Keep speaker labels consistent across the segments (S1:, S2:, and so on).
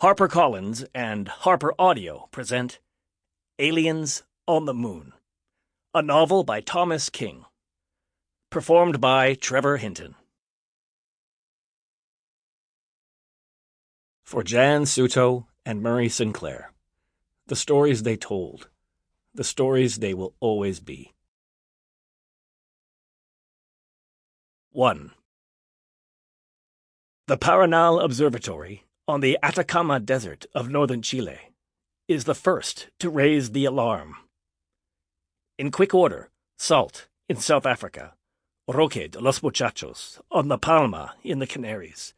S1: HarperCollins and Harper Audio present Aliens on the Moon, a novel by Thomas King, performed by Trevor Hinton. For Jan Suto and Murray Sinclair, the stories they told, the stories they will always be. 1. The Paranal Observatory on the Atacama Desert of northern Chile is the first to raise the alarm. In quick order, SALT in South Africa, Roque de los Muchachos on La Palma in the Canaries,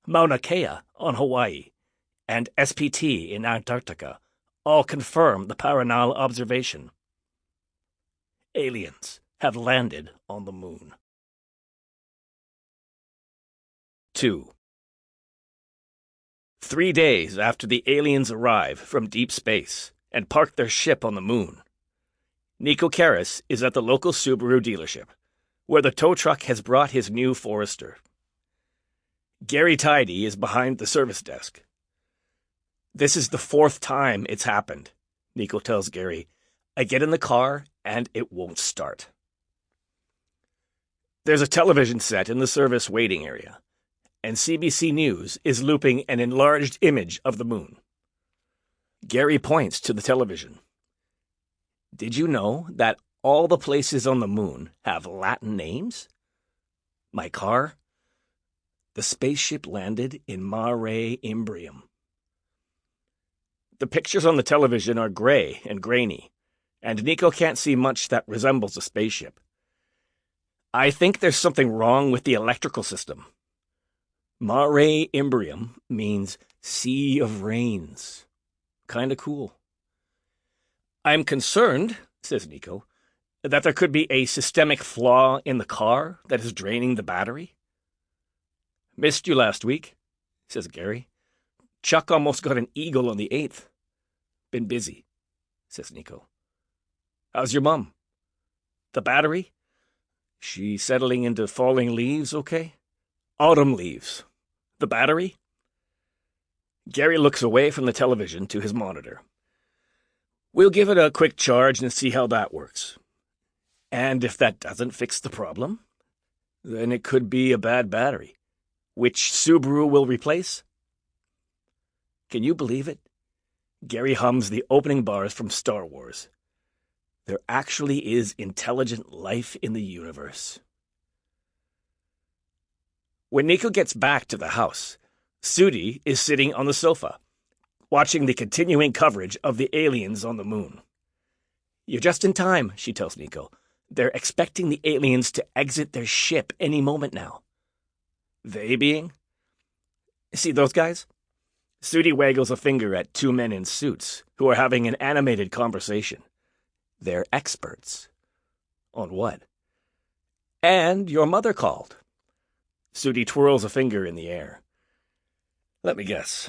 S1: Mauna Kea on Hawaii, and SPT in Antarctica all confirm the Paranal observation. Aliens have landed on the moon. 2. 3 days after the aliens arrive from deep space and park their ship on the moon, Nico is at the local Subaru dealership, where the tow truck has brought his new Forester. Gary Tidy is behind the service desk. This is the 4th time it's happened, Nico tells Gary. I get in the car and it won't start. There's a television set in the service waiting area, and CBC News is looping an enlarged image of the moon. Gary points to the television. Did you know that all the places on the moon have Latin names? My car? The spaceship landed in Mare Imbrium. The pictures on the television are gray and grainy, and Nico can't see much that resembles a spaceship. I think there's something wrong with the electrical system. Mare Imbrium means sea of rains. Kinda cool. I'm concerned, says Nico, that there could be a systemic flaw in the car that is draining the battery. Missed you last week, says Gary. Chuck almost got an eagle on the 8th. Been busy, says Nico. How's your mum? The battery? She settling into falling leaves okay? Autumn leaves. The battery? Gary looks away from the television to his monitor. We'll give it a quick charge and see how that works. And if that doesn't fix the problem, then it could be a bad battery, which Subaru will replace. Can you believe it? Gary hums the opening bars from Star Wars. There actually is intelligent life in the universe. When Nico gets back to the house, Sudi is sitting on the sofa, watching the continuing coverage of the aliens on the moon. You're just in time, she tells Nico. They're expecting the aliens to exit their ship any moment now. They being? See those guys? Sudi waggles a finger at 2 men in suits who are having an animated conversation. They're experts. On what? And your mother called. Sudi twirls a finger in the air. Let me guess.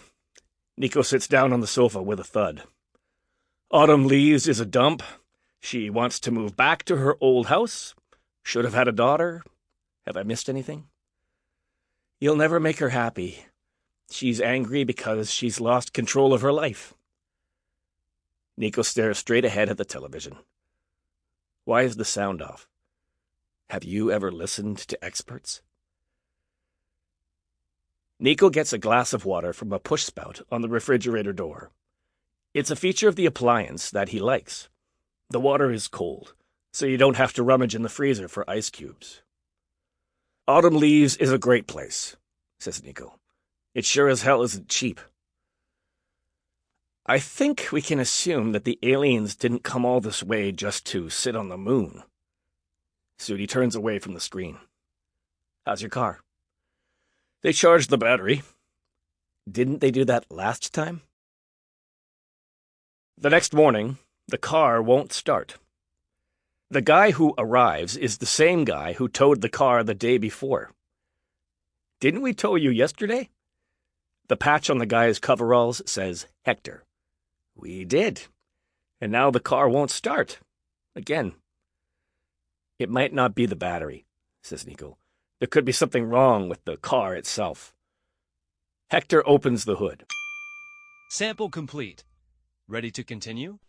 S1: Nico sits down on the sofa with a thud. Autumn leaves is a dump. She wants to move back to her old house. Should have had a daughter. Have I missed anything? You'll never make her happy. She's angry because she's lost control of her life. Nico stares straight ahead at the television. Why is the sound off? Have you ever listened to experts? Nico gets a glass of water from a push spout on the refrigerator door. It's a feature of the appliance that he likes. The water is cold, so you don't have to rummage in the freezer for ice cubes. Autumn Leaves is a great place, says Nico. It sure as hell isn't cheap. I think we can assume that the aliens didn't come all this way just to sit on the moon. Sudi turns away from the screen. How's your car? They charged the battery. Didn't they do that last time? The next morning, the car won't start. The guy who arrives is the same guy who towed the car the day before. Didn't we tow you yesterday? The patch on the guy's coveralls says Hector. We did. And now the car won't start. Again. It might not be the battery, says Nico. There could be something wrong with the car itself. Hector opens the hood.
S2: Sample complete. Ready to continue?